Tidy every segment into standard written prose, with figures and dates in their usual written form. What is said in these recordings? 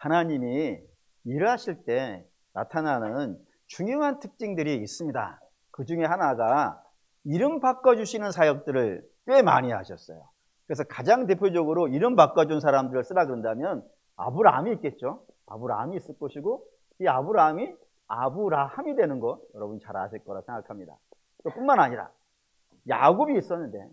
하나님이 일하실 때 나타나는 중요한 특징들이 있습니다. 그 중에 하나가 이름 바꿔주시는 사역들을 꽤 많이 하셨어요. 그래서 가장 대표적으로 이름 바꿔준 사람들을 쓰라 그런다면 아브라함이 있겠죠. 아브라함이 있을 것이고, 이 아브라함이 아브라함이 되는 거 여러분 잘 아실 거라 생각합니다. 또 뿐만 아니라 야곱이 있었는데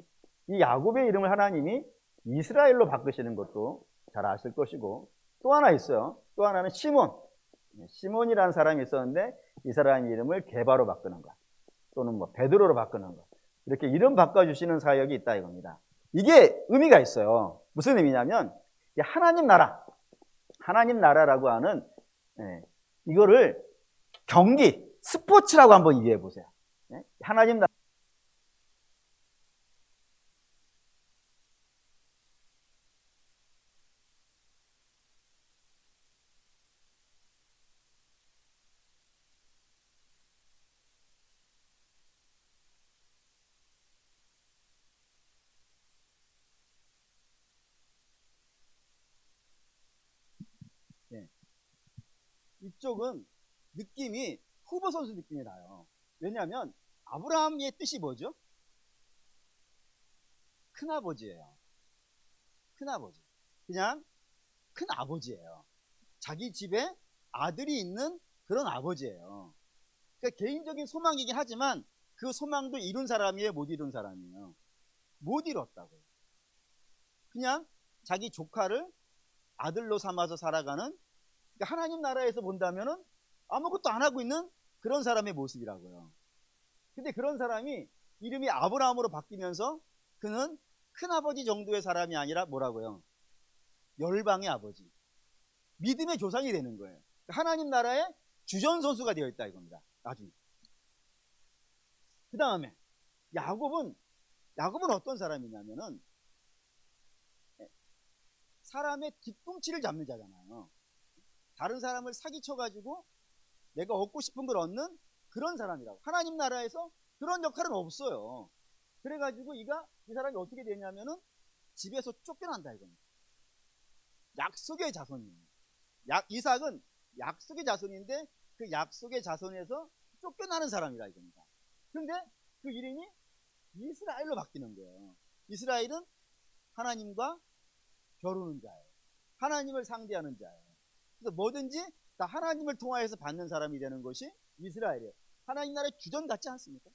이 야곱의 이름을 하나님이 이스라엘로 바꾸시는 것도 잘 아실 것이고, 또 하나 있어요. 또 하나는 시몬이라는 사람이 있었는데 이 사람의 이름을 게바로 바꾸는 것, 또는 베드로로 바꾸는 것, 이렇게 이름 바꿔주시는 사역이 있다 이겁니다. 이게 의미가 있어요. 무슨 의미냐면 하나님 나라라고 하는, 이거를 경기, 스포츠라고 한번 이해해 보세요. 하나님 나라. 이쪽은 느낌이 후보 선수 느낌이 나요. 왜냐하면 아브라함의 뜻이 뭐죠? 큰아버지예요. 큰아버지. 그냥 큰아버지예요. 자기 집에 아들이 있는 그런 아버지예요. 그러니까 개인적인 소망이긴 하지만 그 소망도 이룬 사람이에요, 못 이룬 사람이에요? 못 이뤘다고요. 그냥 자기 조카를 아들로 삼아서 살아가는, 그러니까 하나님 나라에서 본다면은 아무것도 안 하고 있는 그런 사람의 모습이라고요. 근데 그런 사람이 이름이 아브라함으로 바뀌면서 그는 큰아버지 정도의 사람이 아니라 뭐라고요? 열방의 아버지, 믿음의 조상이 되는 거예요. 하나님 나라의 주전 선수가 되어 있다 이겁니다. 나중에. 그 다음에 야곱은 어떤 사람이냐면은 사람의 뒤꿈치를 잡는 자잖아요. 다른 사람을 사기쳐가지고 내가 얻고 싶은 걸 얻는 그런 사람이라고. 하나님 나라에서 그런 역할은 없어요. 그래가지고 이 사람이 어떻게 되냐면은 집에서 쫓겨난다 이겁니다. 약속의 자손이에요. 이삭은 약속의 자손인데 그 약속의 자손에서 쫓겨나는 사람이라 이겁니다. 그런데 그 이름이 이스라엘로 바뀌는 거예요. 이스라엘은 하나님과 겨루는 자예요. 하나님을 상대하는 자예요. 그래서 뭐든지 다 하나님을 통하여서 받는 사람이 되는 것이 이스라엘이에요. 하나님 나라의 주전 같지 않습니까?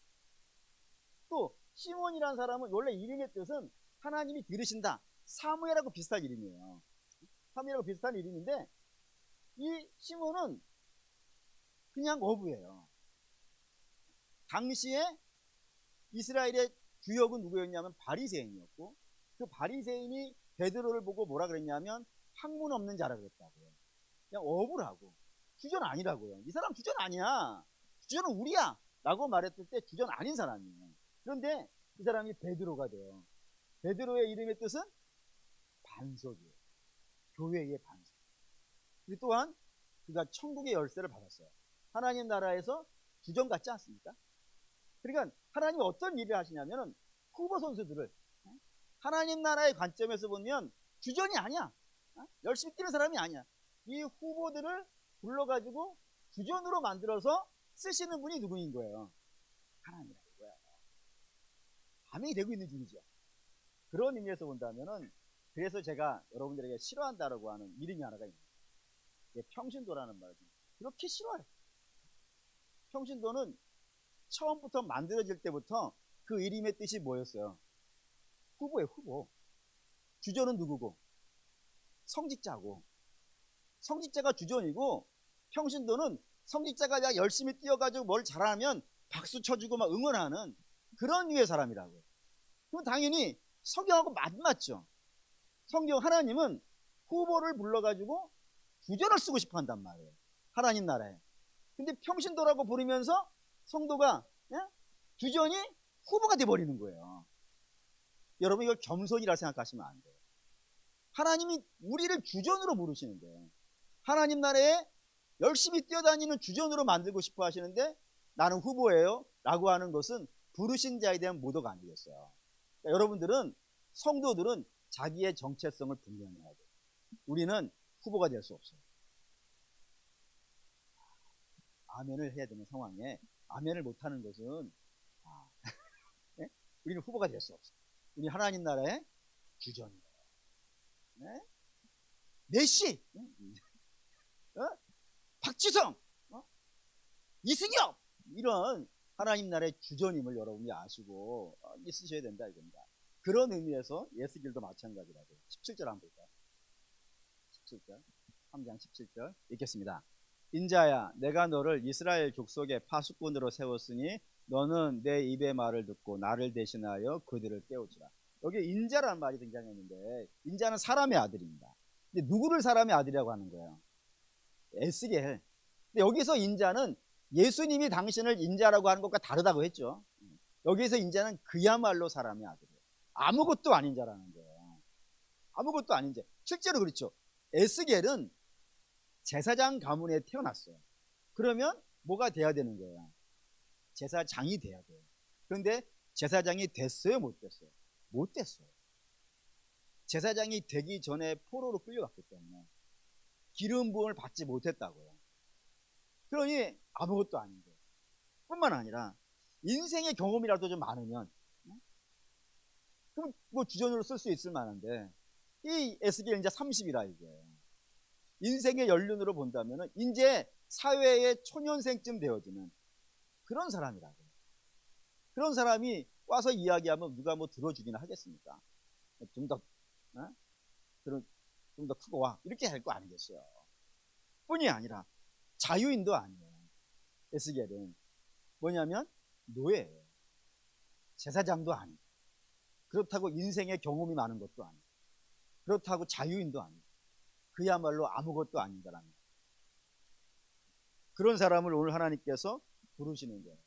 또 시몬이라는 사람은 원래 이름의 뜻은 하나님이 들으신다, 사무엘하고 비슷한 이름이에요. 사무엘하고 비슷한 이름인데 이 시몬은 그냥 어부예요. 당시에 이스라엘의 주역은 누구였냐면 바리새인이었고, 그 바리새인이 베드로를 보고 뭐라 그랬냐면 학문 없는 자라 그랬다고요. 그냥 어부라고, 주전 아니라고요. 이 사람 주전 아니야, 주전은 우리야 라고 말했을 때 주전 아닌 사람이에요. 그런데 이 사람이 베드로가 돼요. 베드로의 이름의 뜻은 반석이에요. 교회의 반석. 그리고 또한 그가 천국의 열쇠를 받았어요. 하나님 나라에서 주전 같지 않습니까? 그러니까 하나님이 어떤 일을 하시냐면 후보 선수들을, 하나님 나라의 관점에서 보면 주전이 아니야, 열심히 뛰는 사람이 아니야, 이 후보들을 불러가지고 주전으로 만들어서 쓰시는 분이 누구인 거예요? 하나님이라는 거야. 반응이 되고 있는 중이죠. 그런 의미에서 본다면은, 그래서 제가 여러분들에게 싫어한다라고 하는 이름이 하나가 있는 거예요. 평신도라는 말을 그렇게 싫어해요. 평신도는 처음부터 만들어질 때부터 그 이름의 뜻이 뭐였어요? 후보예요, 후보. 주전은 누구고? 성직자고. 성직자가 주전이고, 평신도는 성직자가 열심히 뛰어가지고 뭘 잘하면 박수 쳐주고 막 응원하는 그런 류의 사람이라고요. 그럼 당연히 성경하고 안 맞죠. 성경, 하나님은 후보를 불러가지고 주전을 쓰고 싶어 한단 말이에요, 하나님 나라에. 근데 평신도라고 부르면서 성도가 주전이 후보가 돼버리는 거예요. 여러분, 이걸 겸손이라 생각하시면 안 돼요. 하나님이 우리를 주전으로 부르시는데, 하나님 나라에 열심히 뛰어다니는 주전으로 만들고 싶어 하시는데 나는 후보예요 라고 하는 것은 부르신 자에 대한 모독 아니겠어요? 그러니까 여러분들은, 성도들은 자기의 정체성을 분명히 해야 돼요. 우리는 후보가 될 수 없어요. 아멘을 해야 되는 상황에 아멘을 못하는 것은 네? 우리는 후보가 될 수 없어요. 우리 하나님 나라의 주전이에요. 네? 메시, 어? 박지성, 이승엽 이런 하나님 나라의 주전임을 여러분이 아시고 있으셔야 된다 이겁니다. 그런 의미에서 예수길도 마찬가지라고. 17절 한번 볼까요? 17절 3장 17절 읽겠습니다. 인자야 내가 너를 이스라엘 족속의 파수꾼으로 세웠으니 너는 내 입의 말을 듣고 나를 대신하여 그들을 깨우치라. 여기 인자라는 말이 등장했는데 인자는 사람의 아들입니다. 근데 누구를 사람의 아들이라고 하는 거예요? 에스겔. 근데 여기서 인자는 예수님이 당신을 인자라고 하는 것과 다르다고 했죠. 여기서 인자는 그야말로 사람의 아들이에요. 아무것도 아닌 자라는 거예요. 아무것도 아닌 자. 실제로 그렇죠. 에스겔은 제사장 가문에 태어났어요. 그러면 뭐가 돼야 되는 거예요? 제사장이 돼야 돼요. 그런데 제사장이 됐어요? 못 됐어요? 못 됐어요. 제사장이 되기 전에 포로로 끌려갔기 때문에 기름 부음을 받지 못했다고요. 그러니 아무것도 아닌 거예요. 뿐만 아니라 인생의 경험이라도 좀 많으면 그럼 뭐 주전으로 쓸 수 있을 만한데 이 에스겔 이제 30이라 이거예요. 인생의 연륜으로 본다면 이제 사회의 초년생쯤 되어지는 그런 사람이라고요. 그런 사람이 와서 이야기하면 누가 뭐 들어주기나 하겠습니까? 좀 더 좀 더 크고 와 이렇게 할 거 아니겠어요. 뿐이 아니라 자유인도 아니에요. 에스겔은 뭐냐면 노예예요. 제사장도 아니고 그렇다고 인생의 경험이 많은 것도 아니고 그렇다고 자유인도 아니고 그야말로 아무것도 아닌 사람이에요. 그런 사람을 오늘 하나님께서 부르시는 거예요.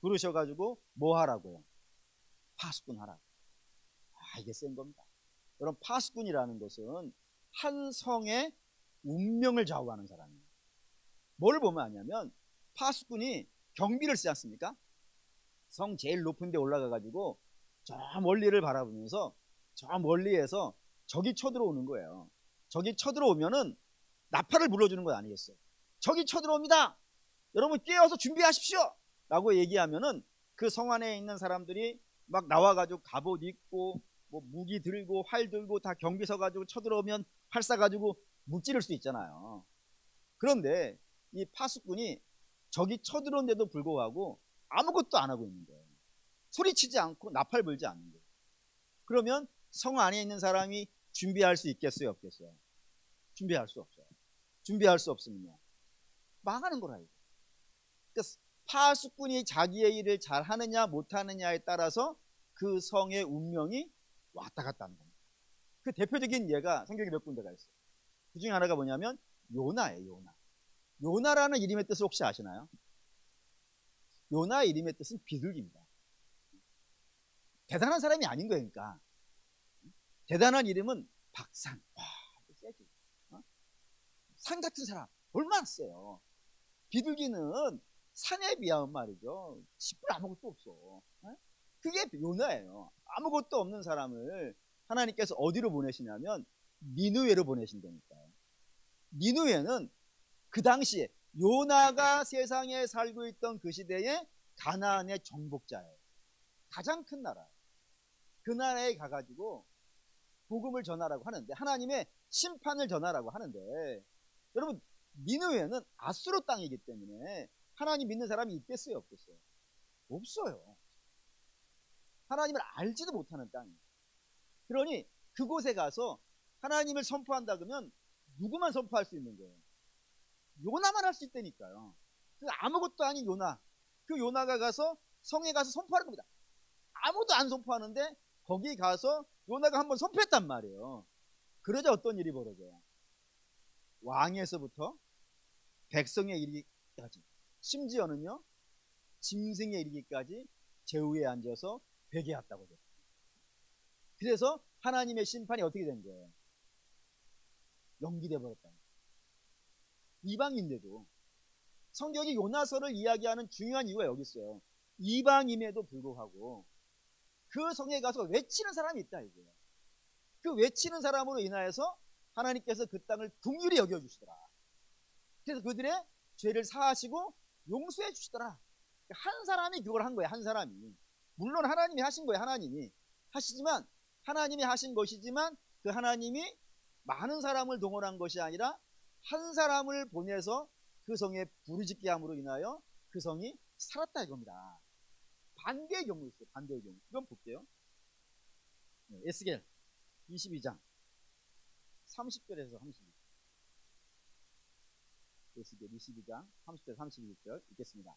부르셔가지고 뭐 하라고요? 파수꾼 하라고. 이게 센 겁니다. 여러분 파수꾼이라는 것은 한 성의 운명을 좌우하는 사람이에요. 뭘 보면 아냐면 파수꾼이 경비를 쓰지 않습니까? 성 제일 높은 데 올라가가지고 저 멀리를 바라보면서 저 멀리에서 적이 쳐들어오는 거예요. 적이 쳐들어오면은 나팔을 불러주는 건 아니겠어요? 적이 쳐들어옵니다. 여러분 깨어서 준비하십시오. 라고 얘기하면은 그 성 안에 있는 사람들이 막 나와가지고 갑옷 입고 뭐 무기 들고 활 들고 다 경비 서가지고 쳐들어오면 활 쏴가지고 무찌를 수 있잖아요. 그런데 이 파수꾼이 적이 쳐들어온데도 불구하고 아무것도 안 하고 있는 거예요. 소리치지 않고 나팔 불지 않는 거예요. 그러면 성 안에 있는 사람이 준비할 수 있겠어요, 없겠어요? 준비할 수 없어요. 준비할 수 없으면요 망하는 거라 이거. 그러니까 파수꾼이 자기의 일을 잘 하느냐 못하느냐에 따라서 그 성의 운명이 왔다 갔다 하는 겁니다. 그 대표적인 예가 성경에 몇 군데가 있어요. 그 중에 하나가 뭐냐면 요나예요. 요나. 요나라는 이름의 뜻을 혹시 아시나요? 요나의 이름의 뜻은 비둘기입니다. 대단한 사람이 아닌 거예요. 그러니까 대단한 이름은 박산. 와, 세지. 산 같은 사람 얼마나 세요. 비둘기는 산에 비하면 말이죠. 10분 아무것도 없어. 그게 요나예요. 아무것도 없는 사람을 하나님께서 어디로 보내시냐면 니느웨로 보내신다니까요. 니느웨는 그 당시에 요나가 세상에 살고 있던 그 시대에 가나안의 정복자예요. 가장 큰 나라예요. 그 나라에 가가지고 복음을 전하라고 하는데 하나님의 심판을 전하라고 하는데 여러분 니느웨는 아수르 땅이기 때문에 하나님 믿는 사람이 있겠어요 없겠어요? 없어요. 하나님을 알지도 못하는 땅이에요. 그러니 그곳에 가서 하나님을 선포한다 그러면 누구만 선포할 수 있는 거예요? 요나만 할 수 있다니까요. 그 아무것도 아닌 요나, 그 요나가 가서 성에 가서 선포하는 겁니다. 아무도 안 선포하는데 거기 가서 요나가 한번 선포했단 말이에요. 그러자 어떤 일이 벌어져요? 왕에서부터 백성에 이르기까지, 심지어는요 짐승에 이르기까지 제후에 앉아서 회개했다고 돼요. 그래서 하나님의 심판이 어떻게 된 거예요? 연기돼 버렸다. 이방인데도 성경이 요나서를 이야기하는 중요한 이유가 여기 있어요. 이방임에도 불구하고 그 성에 가서 외치는 사람이 있다 이거예요. 그 외치는 사람으로 인하여서 하나님께서 그 땅을 긍휼히 여겨주시더라. 그래서 그들의 죄를 사하시고 용서해 주시더라. 한 사람이 그걸 한 거예요. 한 사람이. 물론 하나님이 하신 거예요. 하나님이 하시지만, 하나님이 하신 것이지만 그 하나님이 많은 사람을 동원한 것이 아니라 한 사람을 보내서 그 성에 부르짖게 함으로 인하여 그 성이 살았다 이겁니다. 반대의 경우 있어요. 반대의 경우. 이건 볼게요. 에스겔 22장 30절에서 32절. 에스겔 22장 30절 31절 읽겠습니다.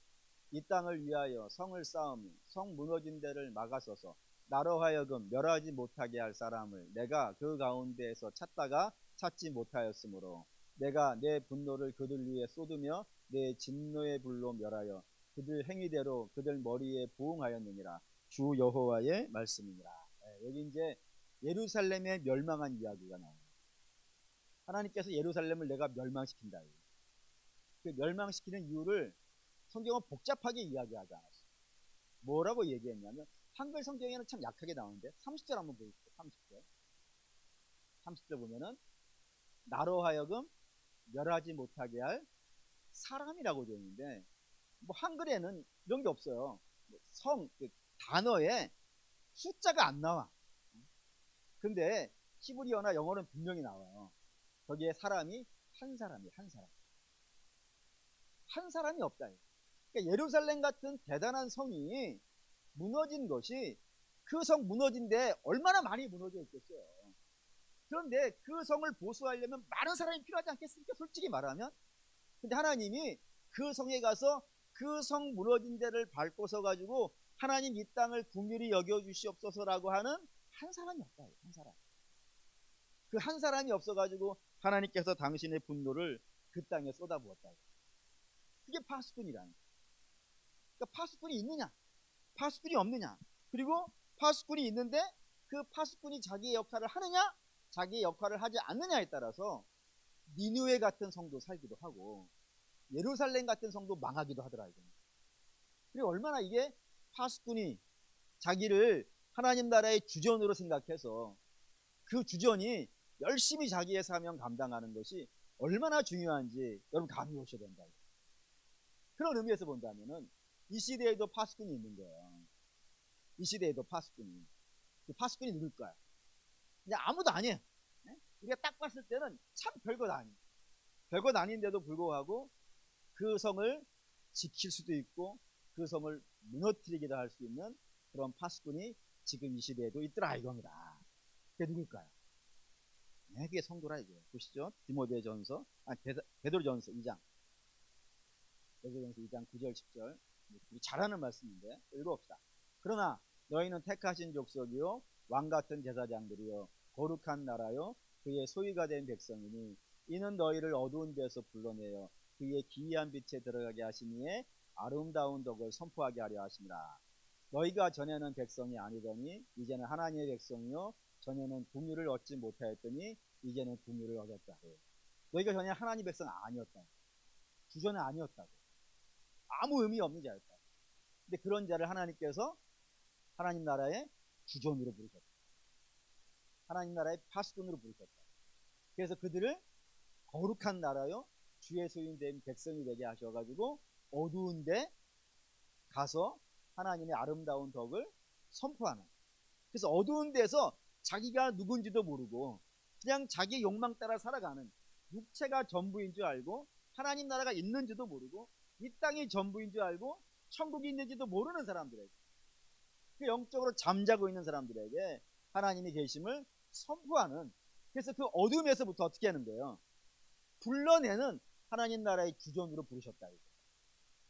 이 땅을 위하여 성을 쌓으며 성 무너진 데를 막아서서 나로 하여금 멸하지 못하게 할 사람을 내가 그 가운데에서 찾다가 찾지 못하였으므로 내가 내 분노를 그들 위에 쏟으며 내 진노의 불로 멸하여 그들 행위대로 그들 머리에 부응하였느니라. 주 여호와의 말씀이니라. 여기 이제 예루살렘의 멸망한 이야기가 나옵니다. 하나님께서 예루살렘을 내가 멸망시킨다. 그 멸망시키는 이유를 성경은 복잡하게 이야기하지 않았어요. 뭐라고 얘기했냐면, 한글 성경에는 참 약하게 나오는데 30절 한번 보십시오. 30절 보면은 나로 하여금 멸하지 못하게 할 사람이라고 되어 있는데, 뭐 한글에는 이런 게 없어요. 그 단어에 숫자가 안 나와. 근데 히브리어나 영어는 분명히 나와요. 거기에 사람이 한 사람이 한 사람이 없다. 그러니까 예루살렘 같은 대단한 성이 무너진 것이, 그 성 무너진데 얼마나 많이 무너져 있겠어요. 그런데 그 성을 보수하려면 많은 사람이 필요하지 않겠습니까? 솔직히 말하면. 근데 하나님이 그 성에 가서 그 성 무너진 데를 밟고 서가지고 하나님 이 땅을 긍휼히 여겨주시옵소서라고 하는 한 사람이 없다. 한 사람. 그 한 사람이 없어가지고 하나님께서 당신의 분노를 그 땅에 쏟아부었다. 그게 파수꾼이라는 거예요. 그러니까 파수꾼이 있느냐, 파수꾼이 없느냐, 그리고 파수꾼이 있는데 그 파수꾼이 자기의 역할을 하느냐, 자기의 역할을 하지 않느냐에 따라서 니느웨 같은 성도 살기도 하고 예루살렘 같은 성도 망하기도 하더라. 그리고 얼마나 이게 파수꾼이 자기를 하나님 나라의 주전으로 생각해서 그 주전이 열심히 자기의 사명 감당하는 것이 얼마나 중요한지 여러분 감이 오셔야 된다. 그런 의미에서 본다면은 이 시대에도 파수꾼이 있는 거예요. 이 시대에도 파수꾼이. 그 파수꾼이 누굴까요? 그냥 아무도 아니에요. 우리가 딱 봤을 때는 참 별것 아니에요. 별것 아닌데도 불구하고 그 성을 지킬 수도 있고 그 성을 무너뜨리기도 할 수 있는 그런 파수꾼이 지금 이 시대에도 있더라 이겁니다. 그게 누굴까요? 네, 그게 성도라 이거예요. 보시죠. 디모데전서, 베드로전서 2장. 베드로전서 2장 9절 10절. 우리 잘 아는 말씀인데 읽어봅시다. 그러나 너희는 택하신 족속이요 왕같은 제사장들이요 거룩한 나라요 그의 소유가 된 백성이니 이는 너희를 어두운 데서 불러내어 그의 기이한 빛에 들어가게 하시니에 아름다운 덕을 선포하게 하려 하심이라. 너희가 전에는 백성이 아니더니 이제는 하나님의 백성이요 전에는 긍휼을 얻지 못하였더니 이제는 긍휼을 얻었다. 너희가 전에 하나님의 백성 아니었다. 주전은 아니었다고. 아무 의미 없는 자였다. 근데 그런 자를 하나님께서 하나님 나라의 주전으로 부르셨다. 하나님 나라의 파수꾼으로 부르셨다. 그래서 그들을 거룩한 나라요 주의 소유된 백성이 되게 하셔가지고 어두운데 가서 하나님의 아름다운 덕을 선포하는. 그래서 어두운 데서 자기가 누군지도 모르고 그냥 자기 욕망 따라 살아가는, 육체가 전부인 줄 알고 하나님 나라가 있는지도 모르고 이 땅이 전부인 줄 알고 천국이 있는지도 모르는 사람들에게, 그 영적으로 잠자고 있는 사람들에게 하나님이 계심을 선포하는. 그래서 그 어둠에서부터 어떻게 하는 거예요? 불러내는 하나님 나라의 주전으로 부르셨다.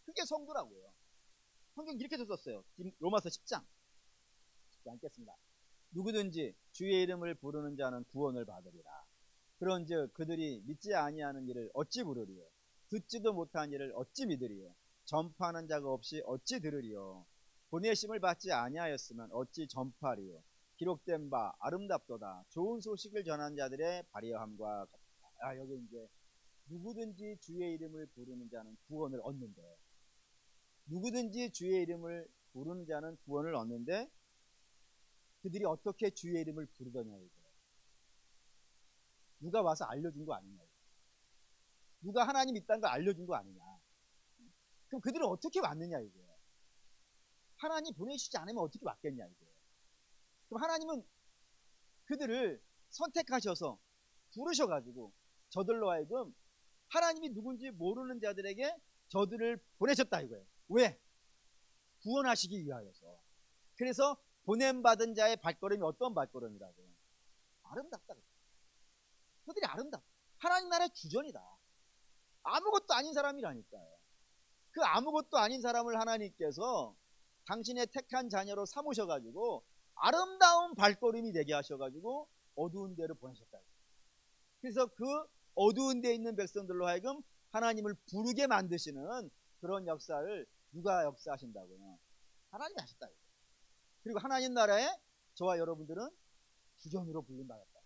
그게 성도라고요. 성경 이렇게 썼어요. 로마서 10장. 쉽지 않겠습니다. 누구든지 주의 이름을 부르는 자는 구원을 받으리라. 그런즉 그들이 믿지 아니하는 일을 어찌 부르리요? 듣지도 못한 일을 어찌 믿으리요? 전파하는 자가 없이 어찌 들으리요? 보내심을 받지 아니하였으면 어찌 전파하리요? 기록된 바 아름답도다. 좋은 소식을 전한 자들의 발휘함과 같다. 여기 이제 누구든지 주의 이름을 부르는 자는 구원을 얻는데, 누구든지 주의 이름을 부르는 자는 구원을 얻는데 그들이 어떻게 주의 이름을 부르더냐 이거예요. 누가 와서 알려준 거 아니냐, 누가 하나님 있다는 걸 알려준 거 아니냐. 그럼 그들은 어떻게 왔느냐 이게. 하나님 보내시지 않으면 어떻게 왔겠냐 이게. 그럼 하나님은 그들을 선택하셔서 부르셔가지고 저들로 하여금 하나님이 누군지 모르는 자들에게 저들을 보내셨다 이거예요. 왜? 구원하시기 위하여서. 그래서 보냄받은 자의 발걸음이 어떤 발걸음이라고요? 아름답다. 그들이 아름답다. 하나님 나라의 주전이다. 아무것도 아닌 사람이라니까요. 그 아무것도 아닌 사람을 하나님께서 당신의 택한 자녀로 삼으셔가지고 아름다운 발걸음이 되게 하셔가지고 어두운 데로 보내셨다. 그래서 그 어두운 데에 있는 백성들로 하여금 하나님을 부르게 만드시는 그런 역사를 누가 역사하신다고요? 하나님이 하셨다. 그리고 하나님 나라에 저와 여러분들은 주전으로 불림받았다.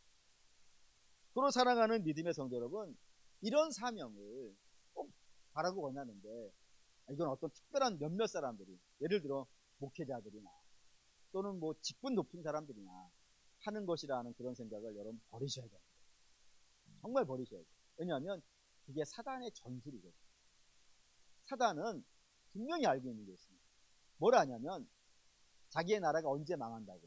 서로 사랑하는 믿음의 성도 여러분, 이런 사명을 꼭 바라고 원하는데 이건 어떤 특별한 몇몇 사람들이, 예를 들어 목회자들이나 또는 뭐 직분 높은 사람들이나 하는 것이라는 그런 생각을 여러분 버리셔야 됩니다. 정말 버리셔야 돼요. 왜냐하면 그게 사단의 전술이거든요. 사단은 분명히 알고 있는 게 있습니다. 뭘 아냐면 자기의 나라가 언제 망한다고.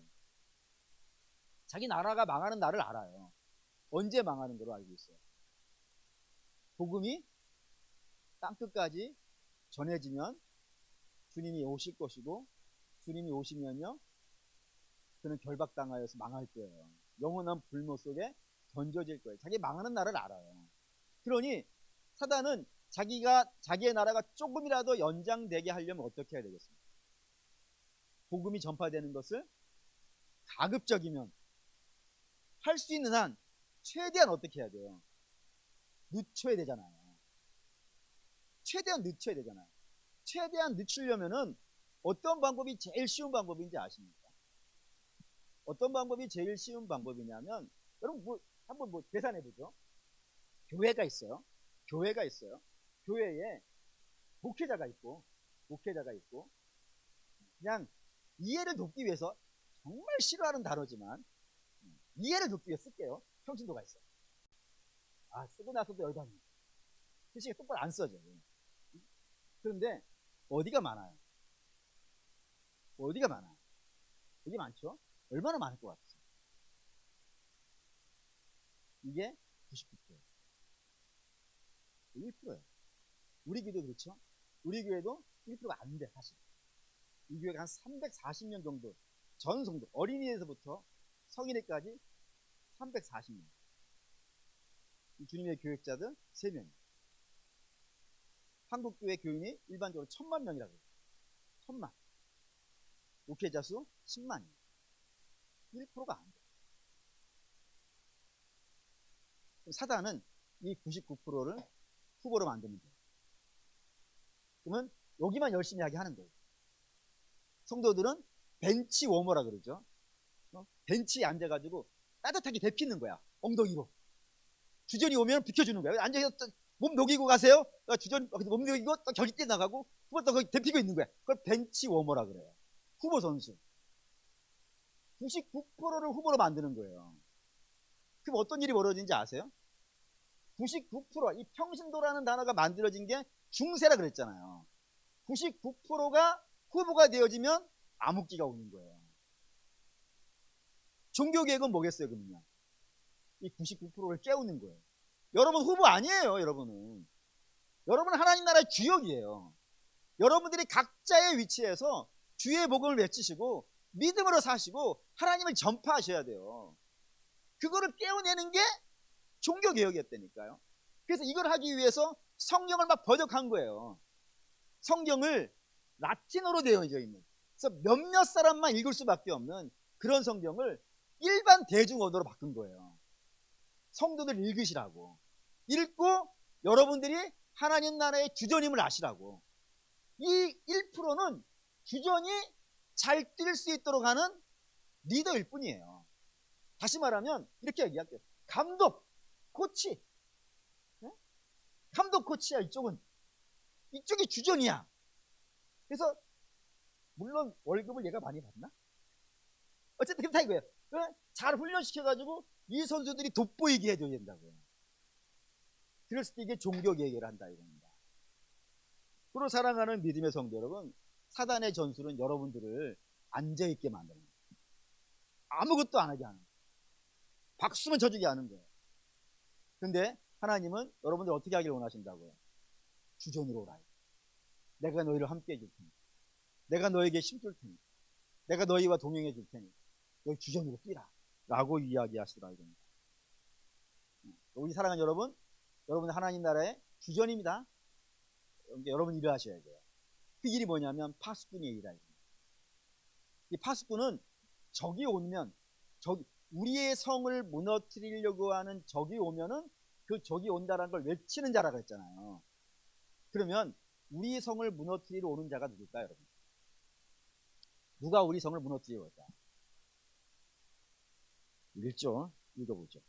자기 나라가 망하는 날을 알아요. 언제 망하는 걸로 알고 있어요. 복음이 땅끝까지 전해지면 주님이 오실 것이고, 주님이 오시면요 그는 결박당하여서 망할 거예요. 영원한 불못 속에 던져질 거예요. 자기 망하는 날을 알아요. 그러니 사단은 자기의 나라가 조금이라도 연장되게 하려면 어떻게 해야 되겠습니까? 복음이 전파되는 것을 가급적이면 할 수 있는 한 최대한 어떻게 해야 돼요? 늦춰야 되잖아요. 최대한 늦춰야 되잖아요. 최대한 늦추려면은 어떤 방법이 제일 쉬운 방법인지 아십니까? 어떤 방법이 제일 쉬운 방법이냐면, 여러분 한번 계산해 보죠. 교회가 있어요. 교회에 목회자가 있고 그냥 이해를 돕기 위해서, 정말 싫어하는 단어지만 이해를 돕기 위해 쓸게요. 평신도가 있어요. 쓰고 나서도 열받네. 글씨가 똑바로 안 써져. 그런데 어디가 많아요? 여기 많죠? 얼마나 많을 것 같아요? 이게 99%예요. 1%예요. 우리 교회도 그렇죠? 우리 교회도 1%가 안 돼, 사실. 이 교회가 한 340년 정도, 전 성도, 어린이에서부터 성인에까지 340년. 주님의 교역자들 3명. 한국교회 교인이 일반적으로 1000만 명이라고 해요. 1000만. 목회자 수 10만이에요. 1%가 안 돼요. 사단은 이 99%를 후보로 만드는 거예요. 그러면 여기만 열심히 하게 하는 거예요. 성도들은 벤치 워머라 그러죠. 벤치에 앉아가지고 따뜻하게 데피는 거야. 엉덩이로. 주전이 오면 비켜주는 거야. 앉아서 몸 녹이고 가세요. 주전 몸 녹이고 또 저기 뛰어 나가고 후보 또 거기 데피고 있는 거야. 그걸 벤치 워머라 그래요. 후보 선수. 99%를 후보로 만드는 거예요. 그럼 어떤 일이 벌어지는지 아세요? 99%, 이 평신도라는 단어가 만들어진 게 중세라 그랬잖아요. 99%가 후보가 되어지면 암흑기가 오는 거예요. 종교개혁은 뭐겠어요, 그러면? 이 99%를 깨우는 거예요. 여러분 후보 아니에요, 여러분은. 여러분은 하나님 나라의 주역이에요. 여러분들이 각자의 위치에서 주의 복음을 외치시고 믿음으로 사시고 하나님을 전파하셔야 돼요. 그거를 깨워내는 게 종교개혁이었다니까요. 그래서 이걸 하기 위해서 성경을 막 번역한 거예요. 성경을 라틴어로 되어져 있는, 그래서 몇몇 사람만 읽을 수밖에 없는 그런 성경을 일반 대중 언어로 바꾼 거예요. 성도들 읽으시라고. 읽고 여러분들이 하나님 나라의 주전임을 아시라고. 이 1%는 주전이 잘 뛸 수 있도록 하는 리더일 뿐이에요. 다시 말하면 이렇게 얘기할게요. 감독, 코치. 네? 감독, 코치야. 이쪽이 주전이야. 그래서 물론 월급을 얘가 많이 받나? 어쨌든 그렇다 이거예요. 잘 훈련시켜가지고 이 선수들이 돋보이게 해줘야 된다고요. 그랬을 때 이게 종교개혁을 한다 이겁니다. 서로 사랑하는 믿음의 성도 여러분, 사단의 전술은 여러분들을 앉아있게 만드는 거예요. 아무것도 안 하게 하는 거예요. 박수만 쳐주게 하는 거예요. 근데 하나님은 여러분들 어떻게 하기를 원하신다고요? 주전으로 오라. 내가 너희를 함께 해줄 테니, 내가 너에게 힘줄 테니, 내가 너희와 동행해 줄 테니 너희 주전으로 뛰라 라고 이야기하시더라 이겁니다. 우리 사랑하는 여러분, 여러분 하나님 나라의 주전입니다. 여러분 일을 하셔야 돼요. 그 일이 뭐냐면 파수꾼의 일이라. 이 파수꾼은 적이 오면, 우리의 성을 무너뜨리려고 하는 적이 오면은 그 적이 온다라는 걸 외치는 자라고 했잖아요. 그러면 우리 성을 무너뜨리러 오는 자가 누굴까요, 여러분? 누가 우리 성을 무너뜨리러 올까? 1조 읽어보죠.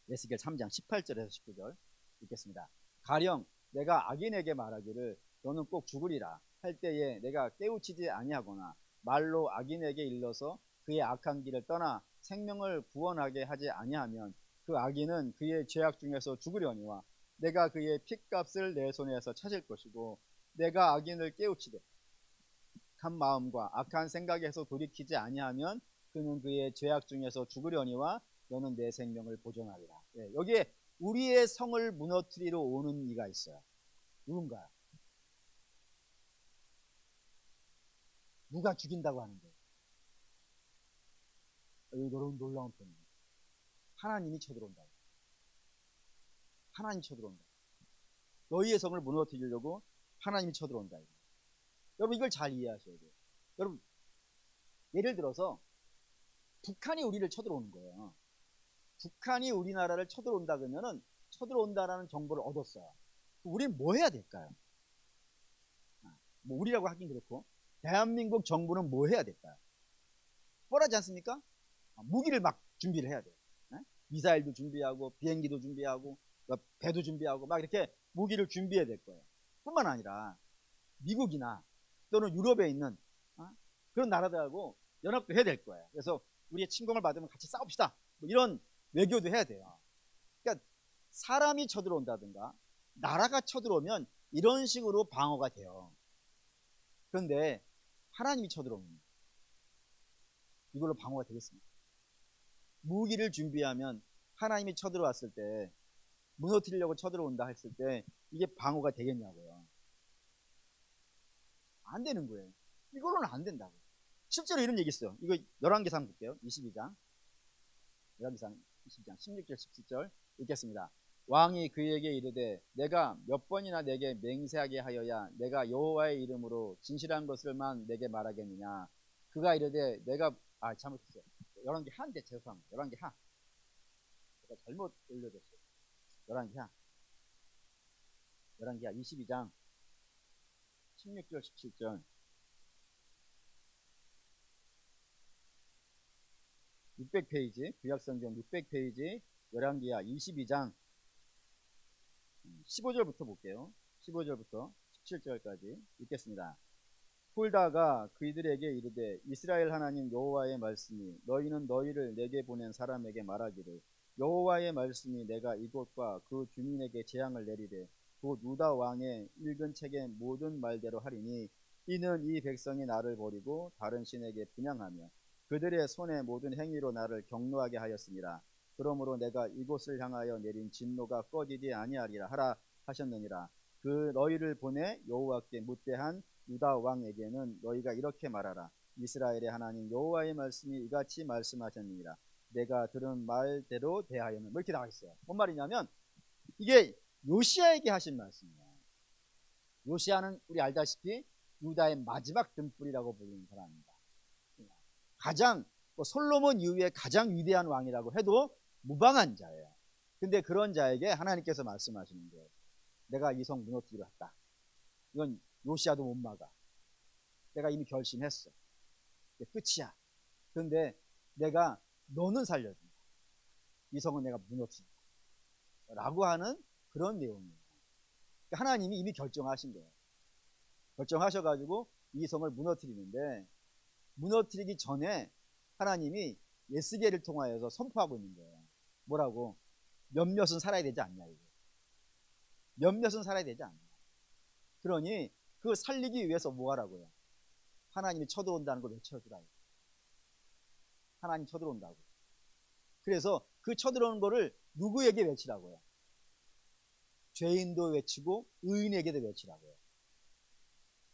에스겔 3장 18절에서 19절 읽겠습니다. 가령 내가 악인에게 말하기를 너는 꼭 죽으리라 할 때에 내가 깨우치지 아니하거나 말로 악인에게 일러서 그의 악한 길을 떠나 생명을 구원하게 하지 아니하면 그 악인은 그의 죄악 중에서 죽으려니와 내가 그의 핏값을 내 손에서 찾을 것이고 내가 악인을 깨우치되 한 마음과 악한 생각에서 돌이키지 아니하면 그는 그의 죄악 중에서 죽으려니와 너는 내 생명을 보존하리라. 예, 여기에 우리의 성을 무너뜨리러 오는 이가 있어요. 누군가요? 누가 죽인다고 하는데? 여기 여러분 놀라운 표현입니다. 하나님이 쳐들어온다. 하나님이 쳐들어온다. 너희의 성을 무너뜨리려고 하나님이 쳐들어온다. 여러분 이걸 잘 이해하셔야 돼요. 여러분 예를 들어서 북한이 우리를 쳐들어오는 거예요. 북한이 우리나라를 쳐들어온다 그러면은 쳐들어온다라는 정보를 얻었어요. 우리는 뭐 해야 될까요? 뭐 우리라고 하긴 그렇고 대한민국 정부는 뭐 해야 될까요? 뻔하지 않습니까? 무기를 막 준비를 해야 돼요. 미사일도 준비하고 비행기도 준비하고 배도 준비하고 막 이렇게 무기를 준비해야 될 거예요. 뿐만 아니라 미국이나 또는 유럽에 있는 그런 나라들하고 연합도 해야 될 거예요. 그래서 우리의 침공을 받으면 같이 싸웁시다. 뭐 이런 외교도 해야 돼요. 그러니까 사람이 쳐들어온다든가 나라가 쳐들어오면 이런 식으로 방어가 돼요. 그런데 하나님이 쳐들어오면 이걸로 방어가 되겠습니까? 무기를 준비하면 하나님이 쳐들어왔을 때 무너뜨리려고 쳐들어온다 했을 때 이게 방어가 되겠냐고요. 안 되는 거예요. 이거로는 안 된다고. 실제로 이런 얘기 있어요. 이거 열왕기상 볼게요. 22장 열왕기상 22장 16절 17절 읽겠습니다. 왕이 그에게 이르되 내가 몇 번이나 내게 맹세하게 하여야 내가 여호와의 이름으로 진실한 것을만 내게 말하겠느냐. 그가 이르되 내가 잘못했어요. 열왕기 하인데 죄송합니다. 열왕기 하 제가 잘못 올려줬어요. 열왕기 하 22장 16절 17절 600페이지 구약성경 600페이지 열왕기하 22장 15절부터 볼게요. 15절부터 17절까지 읽겠습니다. 훌다가 그들에게 이르되 이스라엘 하나님 여호와의 말씀이 너희는 너희를 내게 보낸 사람에게 말하기를 여호와의 말씀이 내가 이곳과 그 주민에게 재앙을 내리되 곧 유다 왕의 읽은 책의 모든 말대로 하리니 이는 이 백성이 나를 버리고 다른 신에게 분향하며 그들의 손의 모든 행위로 나를 경노하게 하였습니다. 그러므로 내가 이곳을 향하여 내린 진노가 꺼지지 아니하리라 하라 하셨느니라. 그 너희를 보내 여호와께 묻대한 유다 왕에게는 너희가 이렇게 말하라. 이스라엘의 하나님 여호와의 말씀이 이같이 말씀하셨느니라. 내가 들은 말대로 대하여는 뭐 이렇게 나와 있어요. 뭔 말이냐면 이게 요시야에게 하신 말씀이에요. 요시야는 우리 알다시피 유다의 마지막 등불이라고 불리는 사람입니다. 가장 솔로몬 이후에 가장 위대한 왕이라고 해도 무방한 자예요. 근데 그런 자에게 하나님께서 말씀하시는 거예요. 내가 이 성 무너뜨리려 했다. 이건 요시야도 못 막아. 내가 이미 결심했어. 이게 끝이야. 그런데 내가 너는 살려준다. 이 성은 내가 무너뜨린다. 라고 하는 그런 내용이에요. 하나님이 이미 결정하신 거예요. 결정하셔가지고 이 성을 무너뜨리는데 무너뜨리기 전에 하나님이 에스겔을 통하여서 선포하고 있는 거예요. 뭐라고? 몇몇은 살아야 되지 않냐 이거. 몇몇은 살아야 되지 않냐. 그러니 그 살리기 위해서 뭐 하라고요? 하나님이 쳐들어온다는 걸 외쳐주라고. 하나님 쳐들어온다고. 그래서 그 쳐들어오는 거를 누구에게 외치라고요? 죄인도 외치고 의인에게도 외치라고요.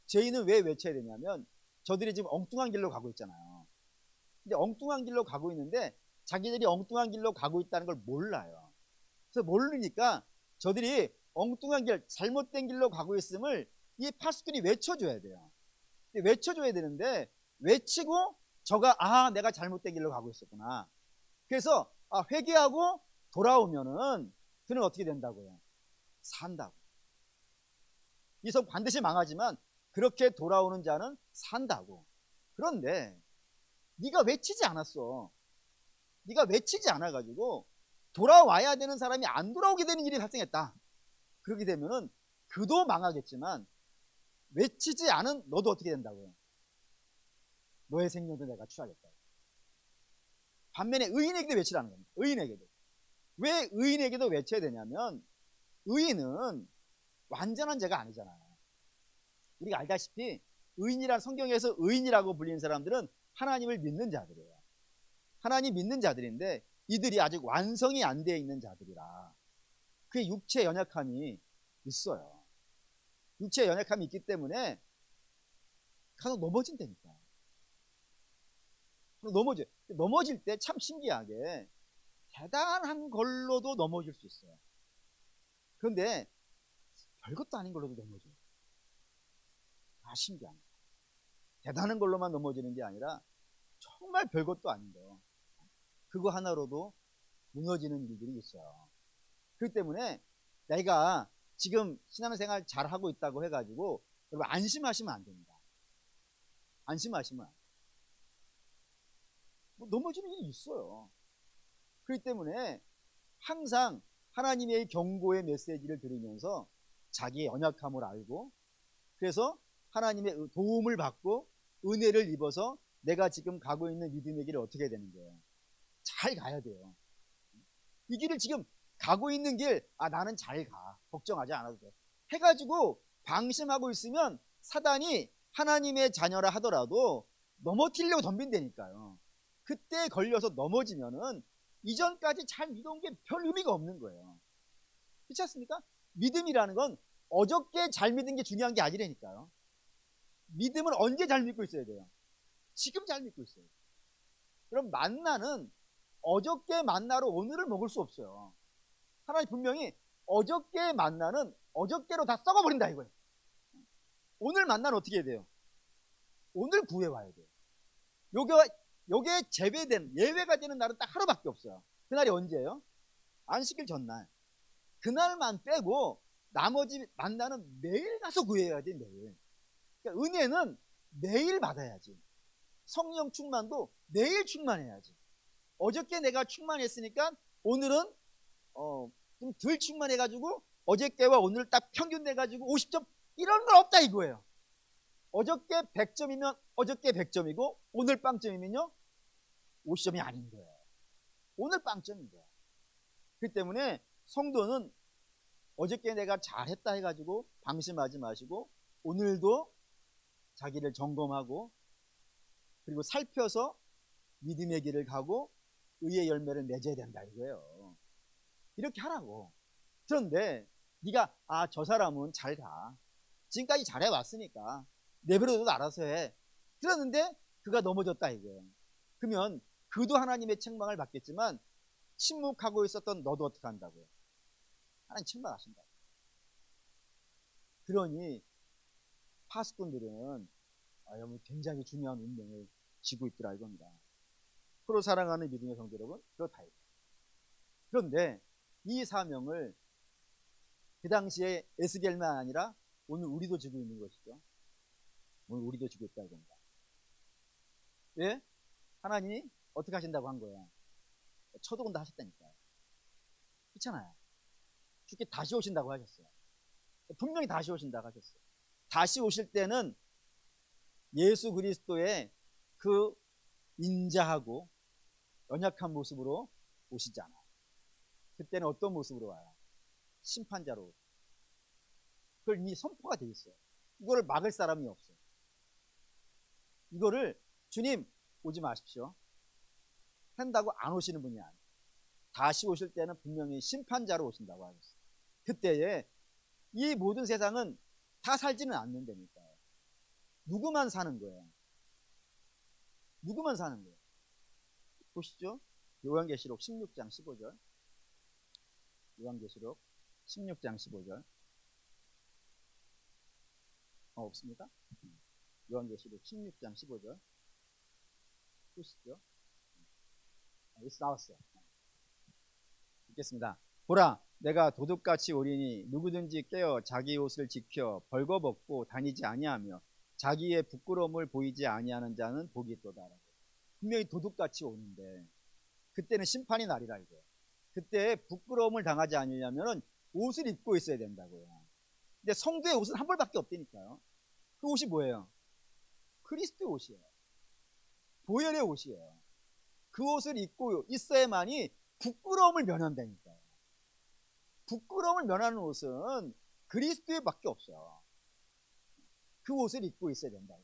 죄인은 왜 외쳐야 되냐면 저들이 지금 엉뚱한 길로 가고 있잖아요. 근데 엉뚱한 길로 가고 있는데 자기들이 엉뚱한 길로 가고 있다는 걸 몰라요. 그래서 모르니까 저들이 엉뚱한 길, 잘못된 길로 가고 있음을 이 파수꾼이 외쳐줘야 돼요. 외쳐줘야 되는데 외치고 저가 내가 잘못된 길로 가고 있었구나. 그래서 회개하고 돌아오면은 그는 어떻게 된다고요? 산다고. 이 성 반드시 망하지만 그렇게 돌아오는 자는 산다고. 그런데 네가 외치지 않았어. 네가 외치지 않아가지고 돌아와야 되는 사람이 안 돌아오게 되는 일이 발생했다. 그렇게 되면은 그도 망하겠지만 외치지 않은 너도 어떻게 된다고요? 너의 생명도 내가 취하겠다. 반면에 의인에게도 외치라는 겁니다. 의인에게도. 왜 의인에게도 외쳐야 되냐면 의인은 완전한 죄가 아니잖아요. 우리가 알다시피 의인이란 성경에서 의인이라고 불리는 사람들은 하나님을 믿는 자들이에요. 하나님 믿는 자들인데 이들이 아직 완성이 안 되어 있는 자들이라 그의 육체 연약함이 있어요. 육체 연약함이 있기 때문에 간혹 넘어진다니까. 넘어질 때 참 신기하게 대단한 걸로도 넘어질 수 있어요. 그런데 별것도 아닌 걸로도 넘어져요. 신기한 거. 대단한 걸로만 넘어지는 게 아니라 정말 별것도 아닌 거. 그거 하나로도 무너지는 일들이 있어요. 그렇기 때문에 내가 지금 신앙생활 잘하고 있다고 해가지고 여러분 안심하시면 안 됩니다. 안심하시면 안 돼요. 넘어지는 일이 있어요. 그렇기 때문에 항상 하나님의 경고의 메시지를 들으면서 자기의 연약함을 알고 그래서 하나님의 도움을 받고 은혜를 입어서 내가 지금 가고 있는 믿음의 길을 어떻게 되는 거예요? 잘 가야 돼요. 이 길을 지금 가고 있는 길, 나는 잘 가. 걱정하지 않아도 돼. 해가지고 방심하고 있으면 사단이 하나님의 자녀라 하더라도 넘어뜨리려고 덤빈다니까요. 그때 걸려서 넘어지면은 이전까지 잘 믿어온 게 별 의미가 없는 거예요. 그렇지 않습니까? 믿음이라는 건 어저께 잘 믿은 게 중요한 게 아니라니까요. 믿음은 언제 잘 믿고 있어야 돼요? 지금 잘 믿고 있어요. 그럼 만나는 어저께 만나로 오늘을 먹을 수 없어요. 하나님 분명히 어저께 만나는 어저께로 다 썩어버린다 이거예요. 오늘 만나는 어떻게 해야 돼요? 오늘 구해와야 돼요. 요게 제외된 예외가 되는 날은 딱 하루밖에 없어요. 그날이 언제예요? 안식일 전날. 그날만 빼고 나머지 만나는 매일 가서 구해야 돼. 매일. 그러니까 은혜는 매일 받아야지. 성령 충만도 매일 충만해야지. 어저께 내가 충만했으니까 오늘은 좀 덜 충만해가지고 어저께와 오늘 딱 평균 내가지고 50점 이런 건 없다 이거예요. 어저께 100점이면 어저께 100점이고 오늘 빵점이면요 50점이 아닌 거예요. 오늘 빵점인 거예요. 그렇기 때문에 성도는 어저께 내가 잘했다 해가지고 방심하지 마시고 오늘도 자기를 점검하고 그리고 살펴서 믿음의 길을 가고 의의 열매를 맺어야 된다 이거예요. 이렇게 하라고. 그런데 네가 저 사람은 잘 가. 지금까지 잘해왔으니까 내버려둬도 알아서 해. 그러는데 그가 넘어졌다 이거예요. 그러면 그도 하나님의 책망을 받겠지만 침묵하고 있었던 너도 어떻게 한다고요? 하나님 책망하신다. 그러니 파수꾼들은 굉장히 중요한 운명을 지고 있더라 이겁니다. 서로 사랑하는 믿음의 성도 여러분, 그렇다 이거예요. 그런데 이 사명을 그 당시에 에스겔만 아니라 오늘 우리도 지고 있는 것이죠. 오늘 우리도 지고 있다 이겁니다. 왜? 하나님이 어떻게 하신다고 한 거예요? 쳐들어온다 하셨다니까요. 그렇잖아요. 주께 다시 오신다고 하셨어요. 분명히 다시 오신다고 하셨어요. 다시 오실 때는 예수 그리스도의 그 인자하고 연약한 모습으로 오시지 않아요. 그때는 어떤 모습으로 와요? 심판자로. 그걸 이미 선포가 돼 있어요. 이거를 막을 사람이 없어요. 이거를 주님 오지 마십시오 한다고 안 오시는 분이 아니에요. 다시 오실 때는 분명히 심판자로 오신다고 하셨어요. 그때에 이 모든 세상은 다 살지는 않는다니까요. 누구만 사는 거예요. 누구만 사는 거예요. 보시죠. 요한계시록 16장 15절. 요한계시록 16장 15절. 없습니까? 요한계시록 16장 15절. 보시죠. 여기서 나왔어요. 읽겠습니다. 보라, 내가 도둑같이 오리니 누구든지 깨어 자기 옷을 지켜 벌거벗고 다니지 아니하며 자기의 부끄러움을 보이지 아니하는 자는 복이 있도다. 분명히 도둑같이 오는데 그때는 심판의 날이라 이거예요. 그때 부끄러움을 당하지 않으려면 옷을 입고 있어야 된다고요. 근데 성도의 옷은 한 벌밖에 없다니까요. 그 옷이 뭐예요? 그리스도의 옷이에요. 보혈의 옷이에요. 그 옷을 입고 있어야만이 부끄러움을 면한다니까요. 부끄러움을 면하는 옷은 그리스도의 밖에 없어요. 그 옷을 입고 있어야 된다.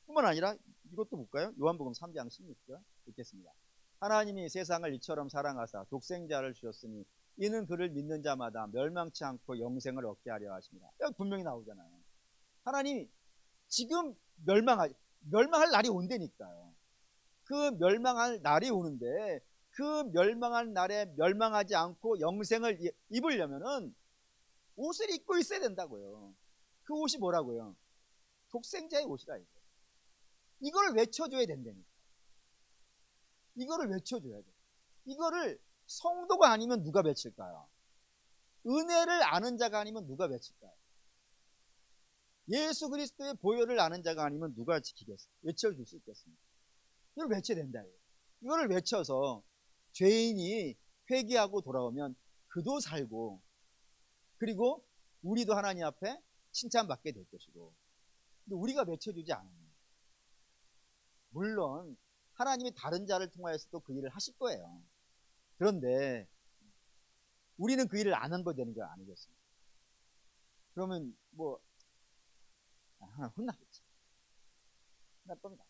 뿐만 아니라 이것도 볼까요? 요한복음 3장 16절 읽겠습니다. 하나님이 세상을 이처럼 사랑하사 독생자를 주셨으니 이는 그를 믿는 자마다 멸망치 않고 영생을 얻게 하려 하십니다. 여기 분명히 나오잖아요. 하나님이 지금 멸망할 날이 온다니까요. 그 멸망할 날이 오는데 그 멸망할 날에 멸망하지 않고 영생을 입으려면은 옷을 입고 있어야 된다고요. 그 옷이 뭐라고요? 독생자의 옷이라 이거. 이걸 외쳐줘야 된다니까. 이거를 외쳐줘야 돼. 이거를 성도가 아니면 누가 외칠까요? 은혜를 아는 자가 아니면 누가 외칠까요? 예수 그리스도의 보혈을 아는 자가 아니면 누가 지키겠어요? 외쳐줄 수 있겠습니까? 이걸 외쳐야 된다. 이거를 외쳐서 죄인이 회개하고 돌아오면 그도 살고 그리고 우리도 하나님 앞에 칭찬받게 될 것이고, 근데 우리가 외쳐주지 않으면 물론 하나님이 다른 자를 통하여서도 그 일을 하실 거예요. 그런데 우리는 그 일을 안 한 거 되는 거 아니겠습니까? 그러면 뭐 하나 혼나겠지. 혼날 겁니다.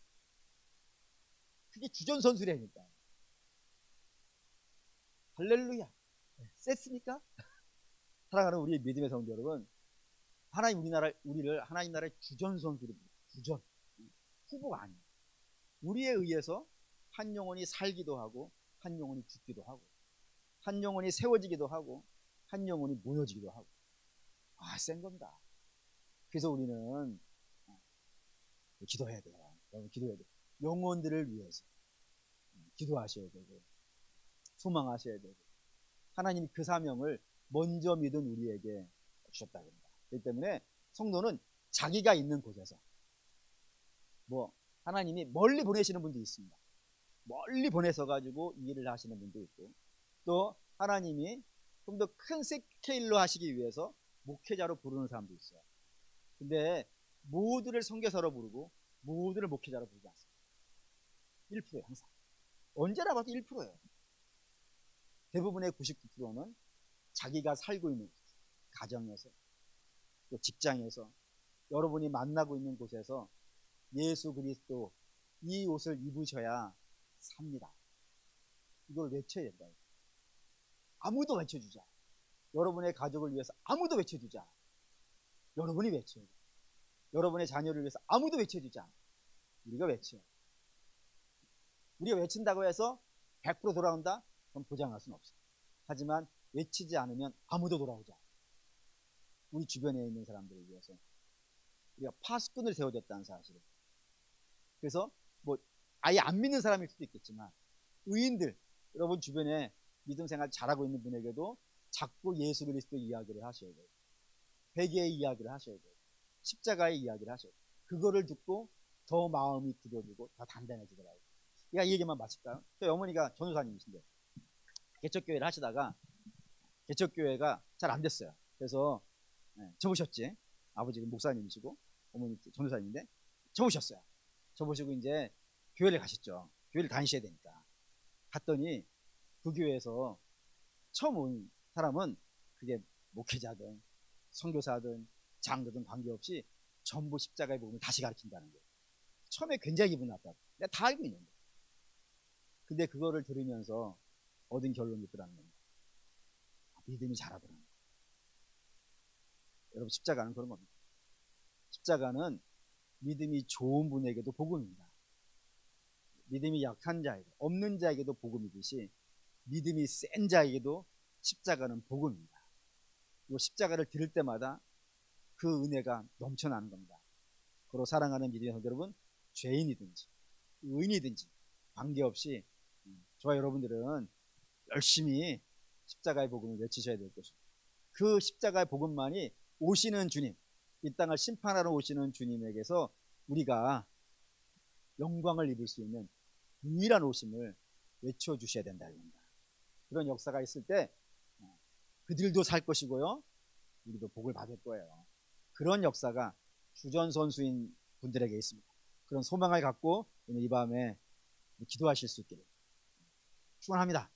그게 주전선수라니까. 할렐루야. 셌습니까? 사랑하는 우리 믿음의 성도 여러분, 하나님 우리를 하나님 나라의 주전선수로 주전 후보가 아니에요. 우리에 의해서 한 영혼이 살기도 하고 한 영혼이 죽기도 하고 한 영혼이 세워지기도 하고 한 영혼이 무너지기도 하고, 센 겁니다. 그래서 우리는 기도해야 돼요. 여러분 기도해야 돼요. 영혼들을 위해서 기도하셔야 되고 소망하셔야 되고, 하나님이 그 사명을 먼저 믿은 우리에게 주셨다고 합니다. 그렇기 때문에 성도는 자기가 있는 곳에서 하나님이 멀리 보내시는 분도 있습니다. 멀리 보내서 가지고 이 일을 하시는 분도 있고, 또 하나님이 좀 더 큰 스케일로 하시기 위해서 목회자로 부르는 사람도 있어요. 근데 모두를 선교사로 부르고 모두를 목회자로 부르지 않습니다. 1%예요. 항상 언제나 봐도 1%예요. 대부분의 99%는 자기가 살고 있는 곳에서, 가정에서, 또 직장에서, 여러분이 만나고 있는 곳에서 예수 그리스도 이 옷을 입으셔야 삽니다. 이걸 외쳐야 된다. 아무도 외쳐주지 않아. 여러분의 가족을 위해서 아무도 외쳐주지 않아. 여러분이 외쳐야 돼. 여러분의 자녀를 위해서 아무도 외쳐주지 않아. 우리가 외쳐야 돼. 우리가 외친다고 해서 100% 돌아온다? 그럼 보장할 수는 없어. 하지만 외치지 않으면 아무도 돌아오지 않아. 우리 주변에 있는 사람들을 위해서 우리가 파수꾼을 세워줬다는 사실을. 그래서 아예 안 믿는 사람일 수도 있겠지만 의인들, 여러분 주변에 믿음 생활 잘하고 있는 분에게도 자꾸 예수 그리스도 이야기를 하셔야 돼요. 회개의 이야기를 하셔야 돼요. 십자가의 이야기를 하셔야 돼요. 그거를 듣고 더 마음이 굳어지고 더 단단해지더라고요. 이 얘기만 마칠까요? 저희 어머니가 전도사님이신데 개척교회를 하시다가 개척교회가 잘 안 됐어요. 그래서 접으셨지. 아버지가 목사님이시고 어머니 전도사님인데 접으셨어요. 접으시고 이제 교회를 가셨죠. 교회를 다니셔야 되니까. 갔더니 그 교회에서 처음 온 사람은 그게 목회자든 선교사든 장로든 관계없이 전부 십자가의 복음을 다시 가르친다는 거예요. 처음에 굉장히 기분 나빴어요. 내가 다 알고 있는데. 근데 그거를 들으면서 얻은 결론이 있더라는 겁니다. 믿음이 자라더라는 거예요. 여러분, 십자가는 그런 겁니다. 십자가는 믿음이 좋은 분에게도 복음입니다. 믿음이 약한 자에게, 없는 자에게도 복음이듯이 믿음이 센 자에게도 십자가는 복음입니다. 그리고 십자가를 들을 때마다 그 은혜가 넘쳐나는 겁니다. 그리고 사랑하는 믿음의 성도 여러분, 죄인이든지 의인이든지 관계없이 저와 여러분들은 열심히 십자가의 복음을 외치셔야 될 것입니다. 그 십자가의 복음만이 오시는 주님, 이 땅을 심판하러 오시는 주님에게서 우리가 영광을 입을 수 있는 유일한 오심을 외쳐주셔야 된다는 겁니다. 그런 역사가 있을 때 그들도 살 것이고요, 우리도 복을 받을 거예요. 그런 역사가 주전선수인 분들에게 있습니다. 그런 소망을 갖고 오늘 이 밤에 기도하실 수 있기를 축원합니다.